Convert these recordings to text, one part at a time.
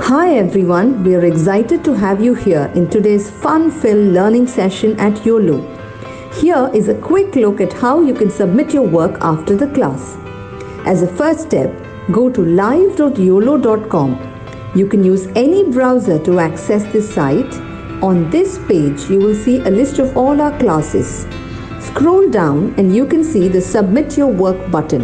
Hi everyone, we are excited to have you here in today's fun-filled learning session at YOLO. Here is a quick look at how you can submit your work after the class. As a first step, go to live.yolo.com. You can use any browser to access this site. On this page, you will see a list of all our classes. Scroll down and you can see the Submit Your Work button.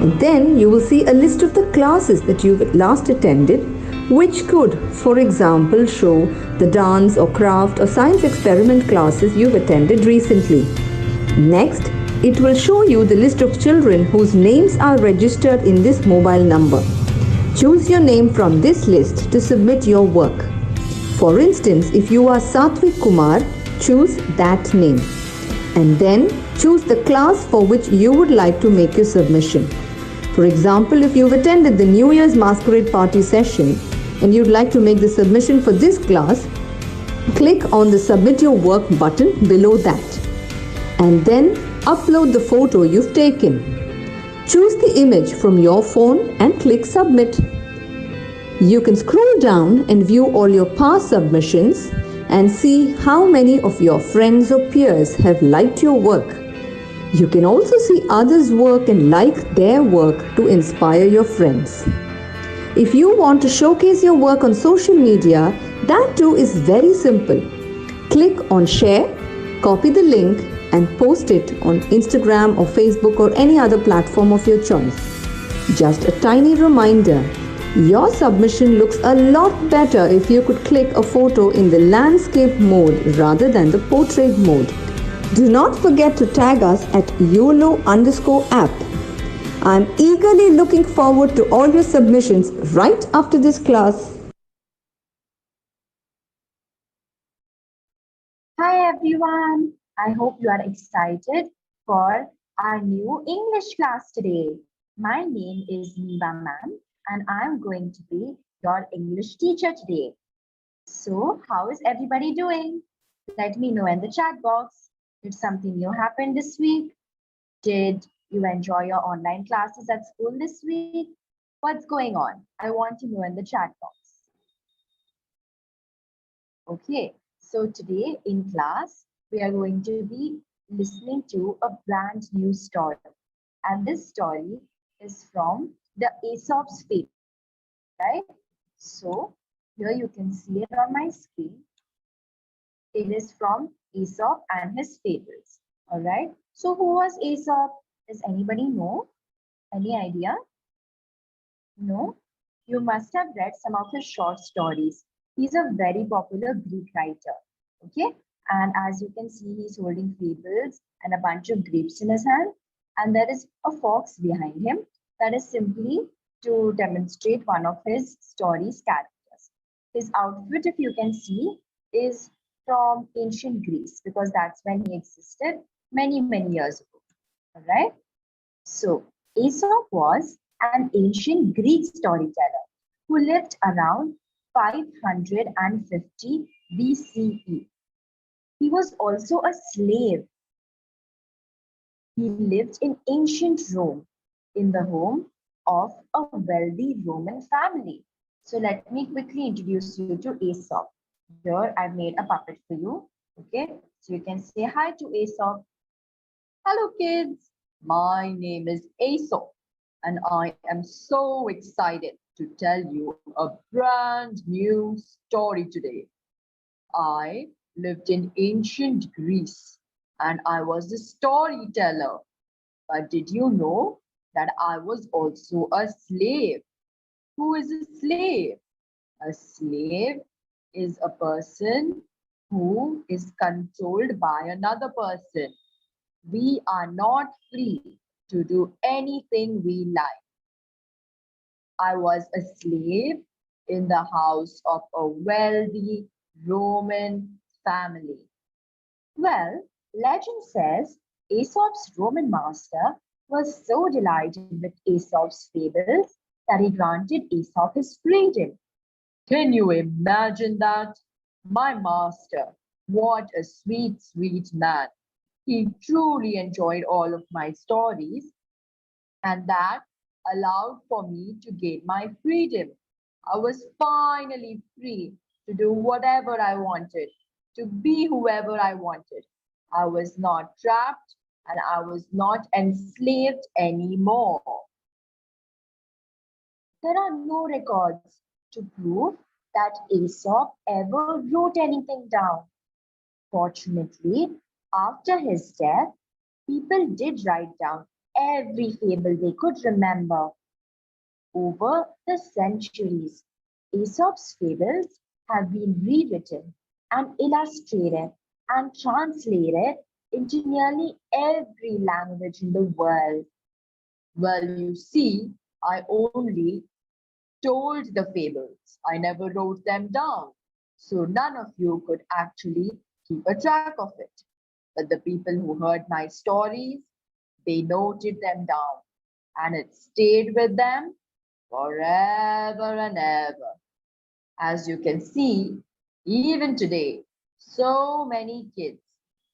And then you will see a list of the classes that you've last attended, which could, for example, show the dance or craft or science experiment classes you've attended recently. Next, it will show you the list of children whose names are registered in this mobile number. Choose your name from this list to submit your work. For instance, if you are Satvik Kumar, choose that name. And then choose the class for which you would like to make your submission. For example, if you've attended the New Year's Masquerade Party session and you'd like to make the submission for this class, click on the Submit Your Work button below that. And then upload the photo you've taken. Choose the image from your phone and click Submit. You can scroll down and view all your past submissions and see how many of your friends or peers have liked your work. You can also see others' work and like their work to inspire your friends. If you want to showcase your work on social media, that too is very simple. Click on Share, copy the link and post it on Instagram or Facebook or any other platform of your choice. Just a tiny reminder, your submission looks a lot better if you could click a photo in the landscape mode rather than the portrait mode. Do not forget to tag us at YOLO_app. I'm eagerly looking forward to all your submissions right after this class. Hi everyone, I hope you are excited for our new English class today. My name is Neeva ma'am and I'm going to be your English teacher today. So how is everybody doing? Let me know in the chat box. Did something new happen this week? Did you enjoy your online classes at school this week? What's going on? I want to know in the chat box. Okay, so today in class, we are going to be listening to a brand new story. And this story is from the Aesop's Fable, right? So here you can see it on my screen. It is from Aesop and his fables. All right. So who was Aesop? Does anybody know? Any idea? No? You must have read some of his short stories. He's a very popular Greek writer. Okay. And as you can see, he's holding fables and a bunch of grapes in his hand. And there is a fox behind him. That is simply to demonstrate one of his stories' characters. His outfit, if you can see, is from ancient Greece because that's when he existed many, many years ago. All right. So Aesop was an ancient Greek storyteller who lived around 550 BCE. He was also a slave. He lived in ancient Rome in the home of a wealthy Roman family. So let me quickly introduce you to Aesop. Here I've made a puppet for you. Okay, so you can say hi to Aesop. Hello kids, my name is Aesop and I am so excited to tell you a brand new story today. I lived in ancient Greece and I was a storyteller. But did you know that I was also a slave? Who is a slave? A slave is a person who is controlled by another person. We are not free to do anything we like. I was a slave in the house of a wealthy Roman family. Well, legend says Aesop's Roman master was so delighted with Aesop's fables that he granted Aesop his freedom. Can you imagine that? My master, what a sweet, sweet man. He truly enjoyed all of my stories, and that allowed for me to gain my freedom. I was finally free to do whatever I wanted, to be whoever I wanted. I was not trapped and I was not enslaved anymore. There are no records to prove that Aesop ever wrote anything down. Fortunately, after his death, people did write down every fable they could remember. Over the centuries, Aesop's fables have been rewritten and illustrated and translated into nearly every language in the world. Well, you see, I only told the fables. I never wrote them down. So none of you could actually keep a track of it. But the people who heard my stories, they noted them down and it stayed with them forever and ever. As you can see, even today, so many kids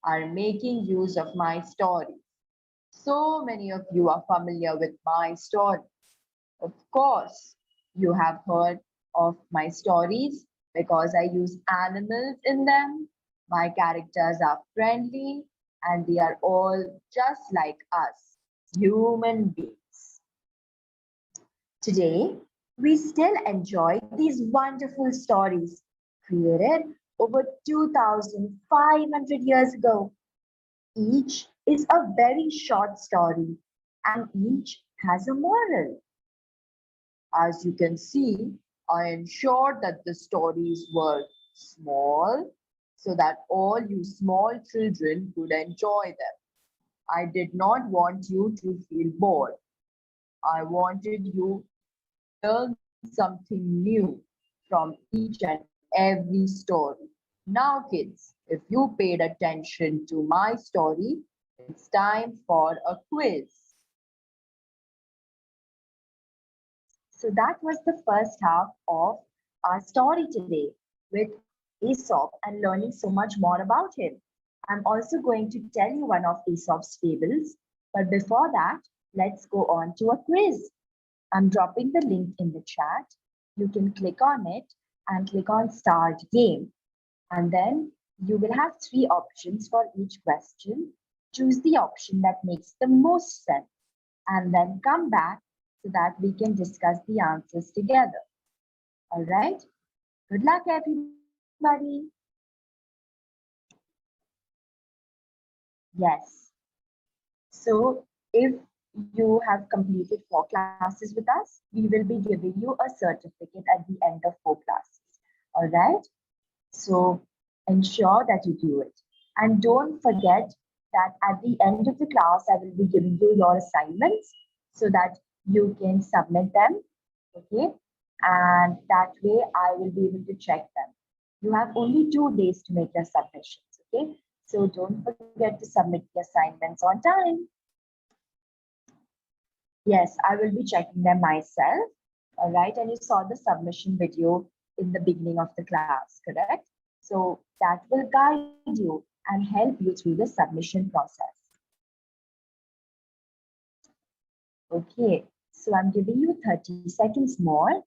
are making use of my stories. So many of you are familiar with my story. Of course, you have heard of my stories because I use animals in them. My characters are friendly and they are all just like us, human beings. Today, we still enjoy these wonderful stories created over 2,500 years ago. Each is a very short story and each has a moral. As you can see, I ensured that the stories were small so that all you small children could enjoy them. I did not want you to feel bored. I wanted you to learn something new from each and every story. Now, kids, if you paid attention to my story, it's time for a quiz. So that was the first half of our story today with Aesop and learning so much more about him. I'm also going to tell you one of Aesop's fables, but before that, let's go on to a quiz. I'm dropping the link in the chat. You can click on it and click on Start Game. And then you will have three options for each question. Choose the option that makes the most sense and then come back so that we can discuss the answers together. All right? Good luck, everybody. Yes. So if you have completed 4 classes with us, we will be giving you a certificate at the end of 4 classes. All right? So ensure that you do it. And don't forget that at the end of the class, I will be giving you your assignments so that you can submit them. Okay. And that way I will be able to check them. You have only 2 days to make your submissions. Okay. So don't forget to submit the assignments on time. Yes, I will be checking them myself. All right. And you saw the submission video in the beginning of the class, correct? So that will guide you and help you through the submission process. Okay, so I'm giving you 30 seconds more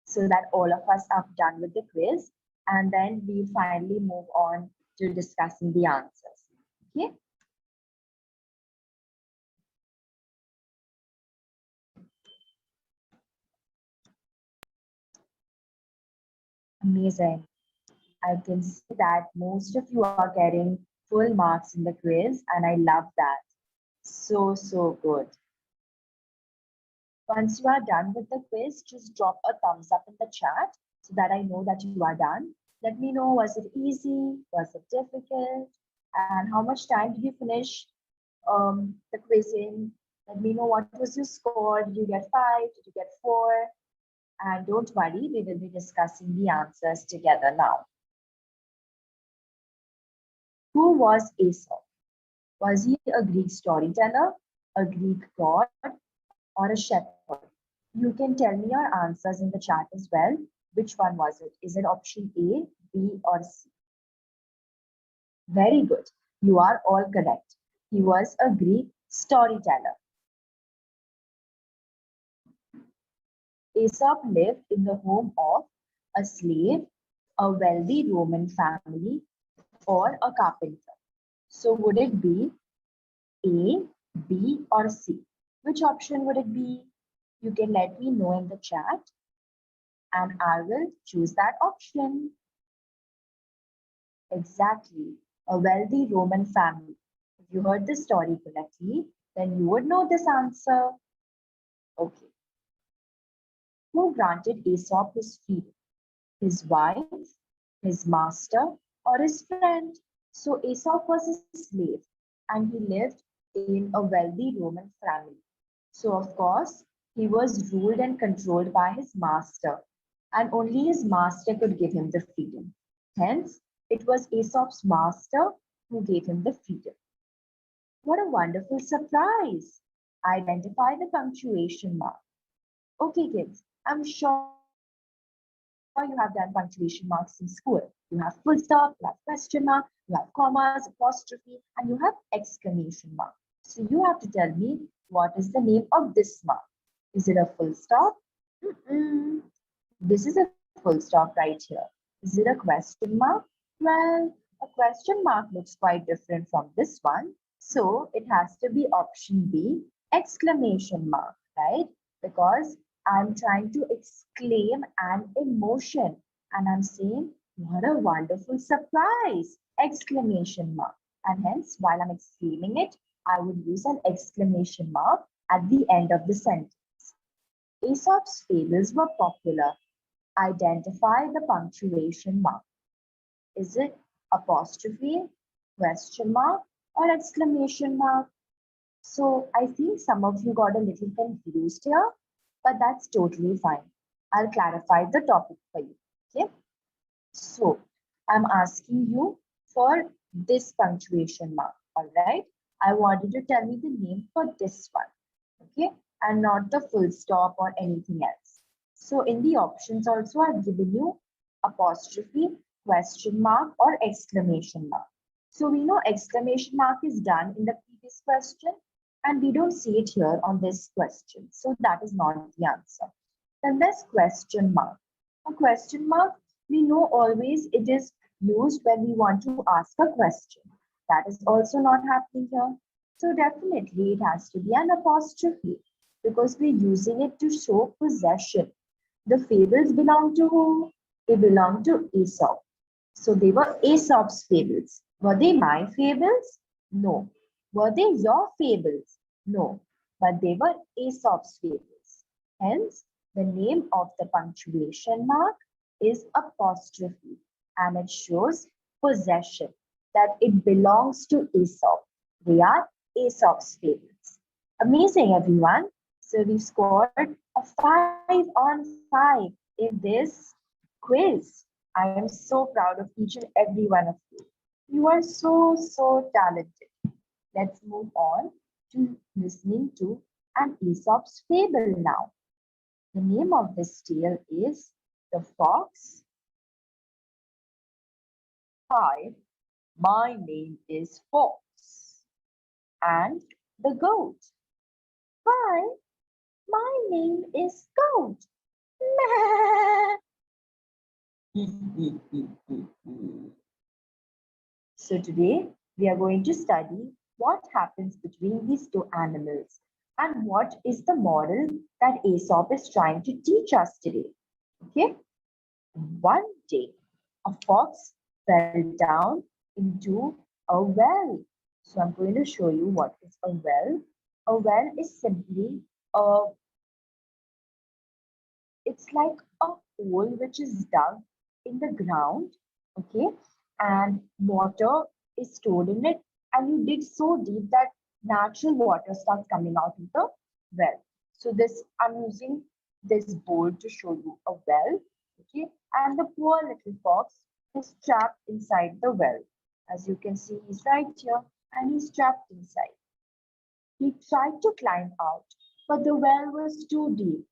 so that all of us are done with the quiz and then we finally move on to discussing the answers. Okay. Amazing. I can see that most of you are getting full marks in the quiz and I love that. So good. Once you are done with the quiz, just drop a thumbs up in the chat so that I know that you are done. Let me know, was it easy? Was it difficult? And how much time did you finish the quiz in? Let me know what was your score. Did you get 5? Did you get 4? And don't worry, we will be discussing the answers together now. Who was Aesop? Was he a Greek storyteller, a Greek god, or a shepherd? You can tell me your answers in the chat as well. Which one was it? Is it option A, B, or C? Very good. You are all correct. He was a Greek storyteller. Aesop lived in the home of a slave, a wealthy Roman family, or a carpenter. So would it be A, B, or C? Which option would it be? You can let me know in the chat and I will choose that option. Exactly, a wealthy Roman family. If you heard this story correctly, then you would know this answer. Okay. Who granted Aesop his freedom? His wife, his master, or his friend? So Aesop was a slave and he lived in a wealthy Roman family. So of course, he was ruled and controlled by his master, and only his master could give him the freedom. Hence, it was Aesop's master who gave him the freedom. What a wonderful surprise! Identify the punctuation mark. Okay, kids, I'm sure you have done punctuation marks in school. You have full stop, you have question mark, you have commas, apostrophe, and you have exclamation mark. So you have to tell me what is the name of this mark. Is it a full stop? Mm-mm. This is a full stop right here. Is it a question mark? Well, a question mark looks quite different from this one. So it has to be option B, exclamation mark, right? Because I'm trying to exclaim an emotion and I'm saying, what a wonderful surprise! Exclamation mark. And hence, while I'm exclaiming it, I would use an exclamation mark at the end of the sentence. Aesop's fables were popular. Identify the punctuation mark. Is it apostrophe, question mark, or exclamation mark? So I think some of you got a little confused here, but that's totally fine. I'll clarify the topic for you. Okay. So I'm asking you for this punctuation mark. All right. I want you to tell me the name for this one. Okay. And not the full stop or anything else. So in the options also, I've given you apostrophe, question mark, or exclamation mark. So we know exclamation mark is done in the previous question, and we don't see it here on this question. So that is not the answer. Then there's question mark. A question mark, we know always it is used when we want to ask a question. That is also not happening here. So definitely it has to be an apostrophe because we're using it to show possession. The fables belong to whom? They belong to Aesop. So they were Aesop's fables. Were they my fables? No. Were they your fables? No. But they were Aesop's fables. Hence, the name of the punctuation mark is apostrophe and it shows possession, that it belongs to Aesop. They are Aesop's fables. Amazing, everyone. So we scored a 5 on 5 in this quiz. I am so proud of each and every one of you. You are so talented. Let's move on to listening to an Aesop's fable now. The name of this tale is The Fox. Hi, my name is Fox. And the Goat. Hi, my name is Goat. So today we are going to study what happens between these two animals and what is the moral that Aesop is trying to teach us today. Okay. One day, a fox fell down into a well. So I'm going to show you what is a well. A well is simply it's like a hole which is dug in the ground, okay, and water is stored in it, and you dig so deep that natural water starts coming out of the well. So this, I'm using this board to show you a well, okay, and the poor little fox is trapped inside the well. As you can see, he's right here and he's trapped inside. He tried to climb out, but the well was too deep.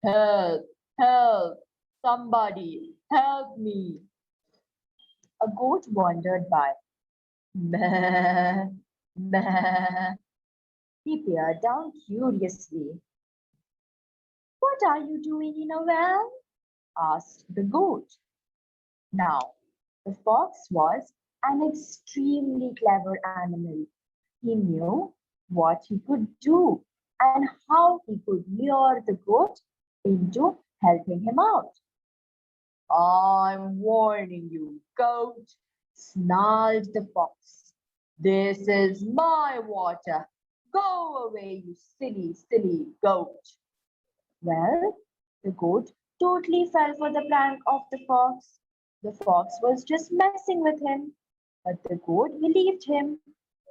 Help! Help! Somebody help me! A goat wandered by. Meh, meh. He peered down curiously. What are you doing in a well? Asked the goat. Now, the fox was an extremely clever animal. He knew what he could do and how he could lure the goat into helping him out. I'm warning you, goat, snarled the fox. This is my water. Go away, you silly, silly goat. Well, the goat totally fell for the prank of the fox. The fox was just messing with him, but the goat believed him,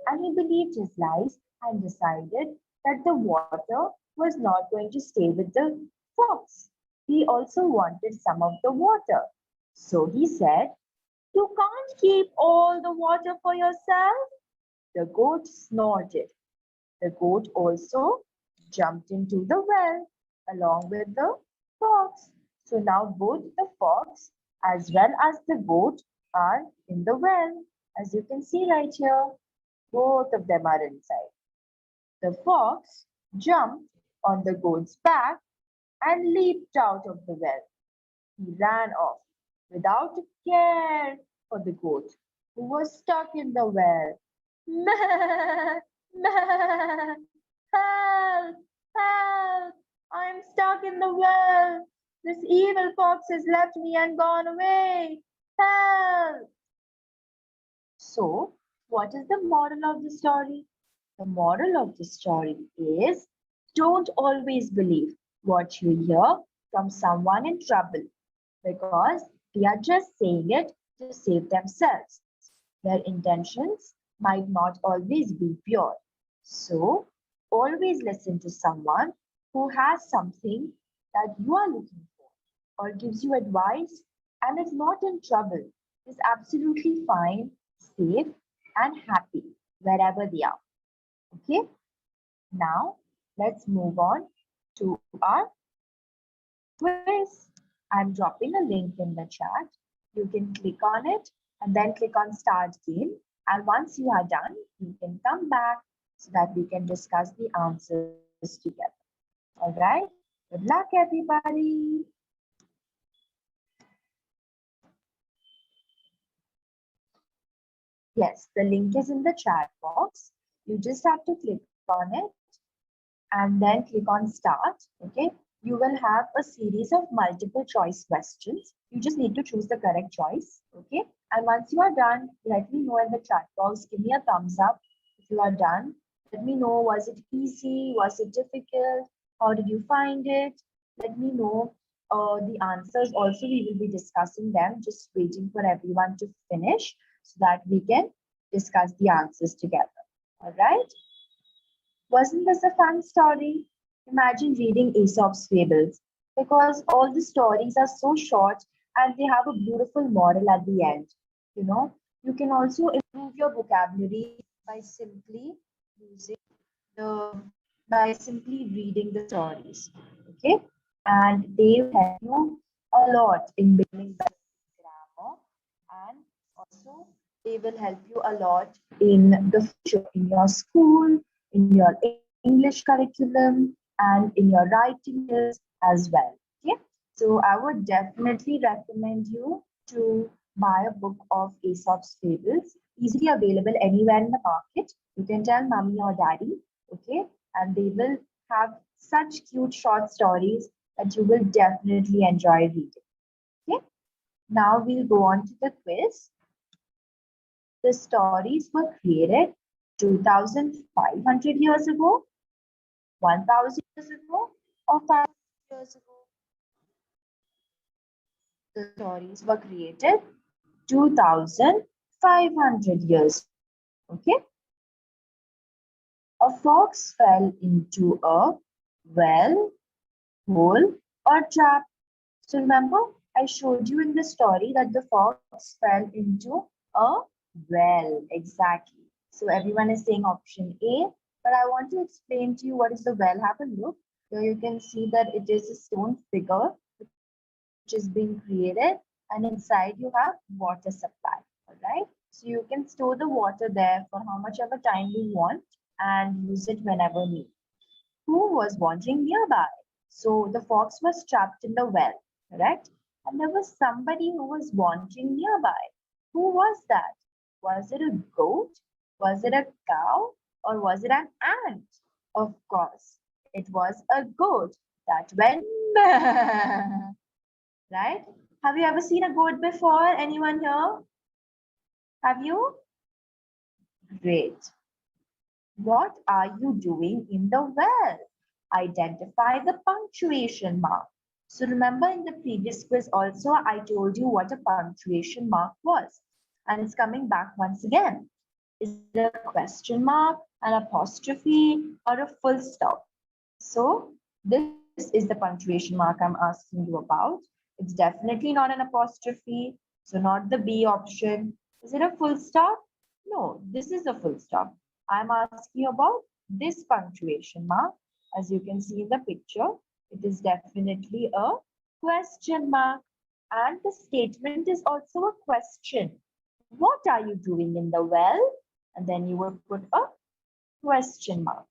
and he believed his lies and decided that the water was not going to stay with the fox. He also wanted some of the water. So he said, "You can't keep all the water for yourself." The goat snorted. The goat also jumped into the well along with the fox. So now both the fox as well as the goat are in the well. As you can see right here, both of them are inside. The fox jumped on the goat's back and leaped out of the well. He ran off without a care for the goat, who was stuck in the well. Meh, meh, help, help, I'm stuck in the well. This evil fox has left me and gone away. Help! So, what is the moral of the story? The moral of the story is don't always believe what you hear from someone in trouble because they are just saying it to save themselves. Their intentions might not always be pure. So, always listen to someone who has something that you are looking for or gives you advice and is not in trouble, is absolutely fine, safe, and happy wherever they are. Okay, now let's move on to our quiz. I'm dropping a link in the chat. You can click on it and then click on start game. And once you are done, you can come back so that we can discuss the answers together. All right. Good luck, everybody. Yes, the link is in the chat box. You just have to click on it and then click on start. Okay. You will have a series of multiple choice questions. You just need to choose the correct choice. Okay. And once you are done, let me know in the chat box. Give me a thumbs up if you are done. Let me know, was it easy? Was it difficult? How did you find it? Let me know the answers. Also, we will be discussing them, just waiting for everyone to finish so that we can discuss the answers together. All right. Wasn't this a fun story? Imagine reading Aesop's Fables because all the stories are so short and they have a beautiful moral at the end. You know, you can also improve your vocabulary by simply using the by simply reading the stories. Okay, and they will help you a lot in building better grammar and also they will help you a lot in the future in your school, in your English curriculum, and in your writing skills as well. Okay, so I would definitely recommend you to buy a book of Aesop's Fables, easily available anywhere in the market. You can tell mommy or daddy, okay, and they will have such cute short stories that you will definitely enjoy reading. Okay, now we'll go on to the quiz. The stories were created 2,500 years ago, 1,000 years ago, or 500 years ago. The stories were created 2,500 years ago. Okay. A fox fell into a well, hole, or trap. So remember, I showed you in the story that the fox fell into a well. Exactly. So everyone is saying option A, but I want to explain to you what is the well. Have a look. Here you can see that it is a stone figure which is being created, and inside you have water supply. All right. So you can store the water there for how much ever time you want and use it whenever need. Who was wandering nearby? So the fox was trapped in the well, correct? And there was somebody who was wandering nearby. Who was that? Was it a goat? Was it a cow? Or was it an ant? Of course, it was a goat that went right? Have you ever seen a goat before? Anyone here? Have you? Great. What are you doing in the well? Identify the punctuation mark. So remember in the previous quiz also, I told you what a punctuation mark was. And it's coming back once again. Is it a question mark, an apostrophe, or a full stop? So this is the punctuation mark I'm asking you about. It's definitely not an apostrophe. So not the B option. Is it a full stop? No, this is a full stop. I'm asking about this punctuation mark. As you can see in the picture, it is definitely a question mark. And the statement is also a question. What are you doing in the well? And then you would put a question mark.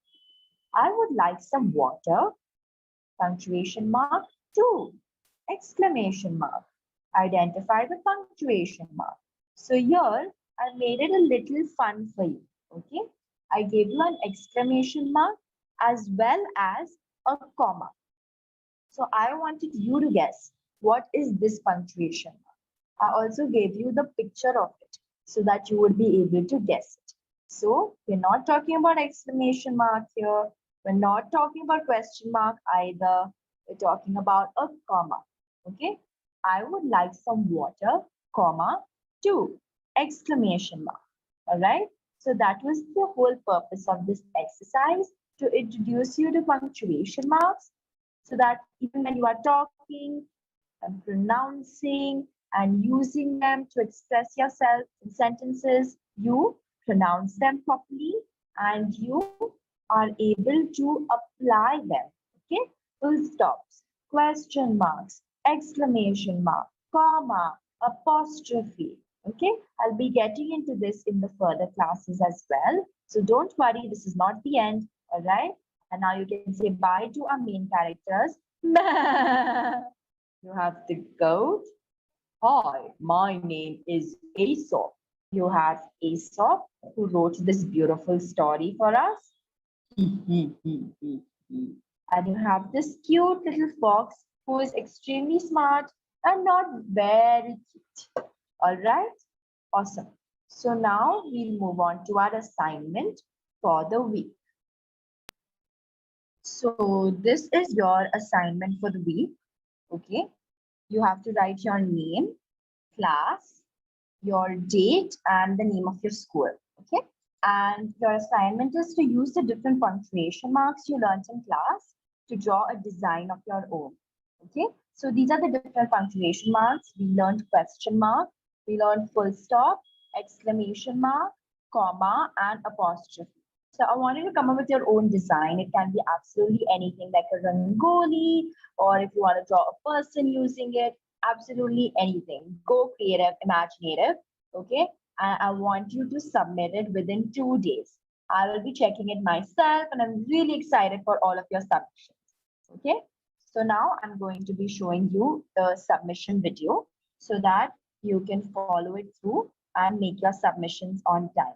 I would like some water. Punctuation mark 2. Exclamation mark. Identify the punctuation mark. So here I made it a little fun for you. Okay. I gave you an exclamation mark as well as a comma. So I wanted you to guess what is this punctuation mark. I also gave you the picture of it so that you would be able to guess it. So we're not talking about exclamation mark here. We're not talking about question mark either. We're talking about a comma. Okay. I would like some water, comma, 2, exclamation mark. All right. So that was the whole purpose of this exercise, to introduce you to punctuation marks so that even when you are talking and pronouncing and using them to express yourself in sentences, you pronounce them properly and you are able to apply them. Okay, full stops, question marks, exclamation mark, comma, apostrophe. Okay, I'll be getting into this in the further classes as well. So don't worry, this is not the end. All right, and now you can say bye to our main characters. You have the goat. Hi, my name is Aesop. You have Aesop, who wrote this beautiful story for us. And you have this cute little fox who is extremely smart and not very cute. All right, awesome. So now we'll move on to our assignment for the week. So this is your assignment for the week. Okay, you have to write your name, class, your date, and the name of your school. Okay, and your assignment is to use the different punctuation marks you learned in class to draw a design of your own. Okay, so these are the different punctuation marks. We learned question mark, we learned full stop, exclamation mark, comma, and apostrophe. So I want you to come up with your own design. It can be absolutely anything like a rangoli, or if you want to draw a person using it, absolutely anything. Go creative, imaginative. Okay, and I want you to submit it within 2 days. I will be checking it myself, and I'm really excited for all of your submissions. Okay, so now I'm going to be showing you the submission video so that you can follow it through and make your submissions on time.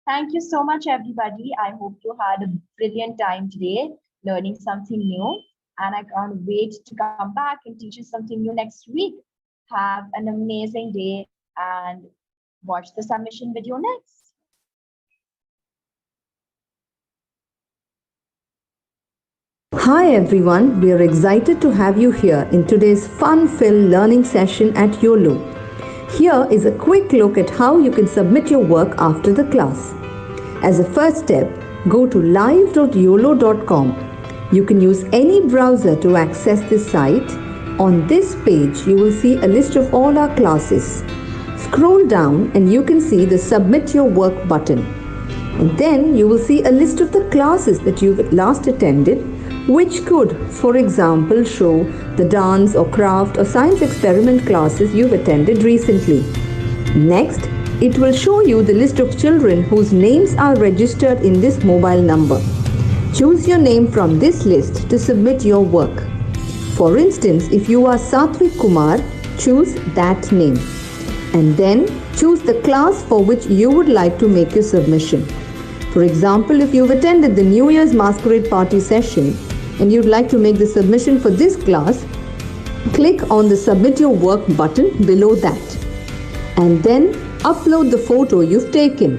Thank you so much, everybody. I hope you had a brilliant time today learning something new. And I can't wait to come back and teach you something new next week. Have an amazing day and watch the submission video next. Hi everyone, we are excited to have you here in today's fun-filled learning session at YOLO. Here is a quick look at how you can submit your work after the class. As a first step, go to live.yolo.com. You can use any browser to access this site. On this page, you will see a list of all our classes. Scroll down and you can see the Submit Your Work button. And then you will see a list of the classes that you've last attended, which could, for example, show the dance or craft or science experiment classes you've attended recently. Next, it will show you the list of children whose names are registered in this mobile number. Choose your name from this list to submit your work. For instance, if you are Satvik Kumar, choose that name. And then choose the class for which you would like to make your submission. For example, if you've attended the New Year's Masquerade Party session and you'd like to make the submission for this class, click on the Submit Your Work button below that. And then upload the photo you've taken.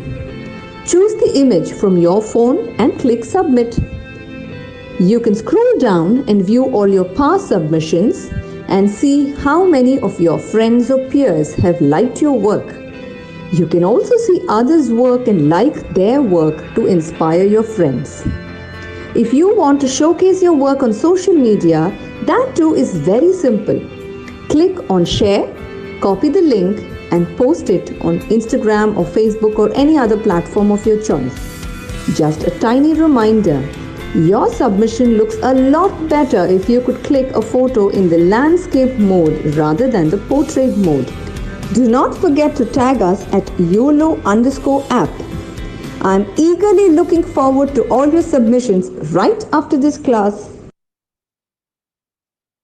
Choose the image from your phone and click Submit. You can scroll down and view all your past submissions and see how many of your friends or peers have liked your work. You can also see others' work and like their work to inspire your friends. If you want to showcase your work on social media, that too is very simple. Click on Share, copy the link and post it on Instagram or Facebook or any other platform of your choice. Just a tiny reminder, your submission looks a lot better if you could click a photo in the landscape mode rather than the portrait mode. Do not forget to tag us at YOLO_app. I'm eagerly looking forward to all your submissions right after this class.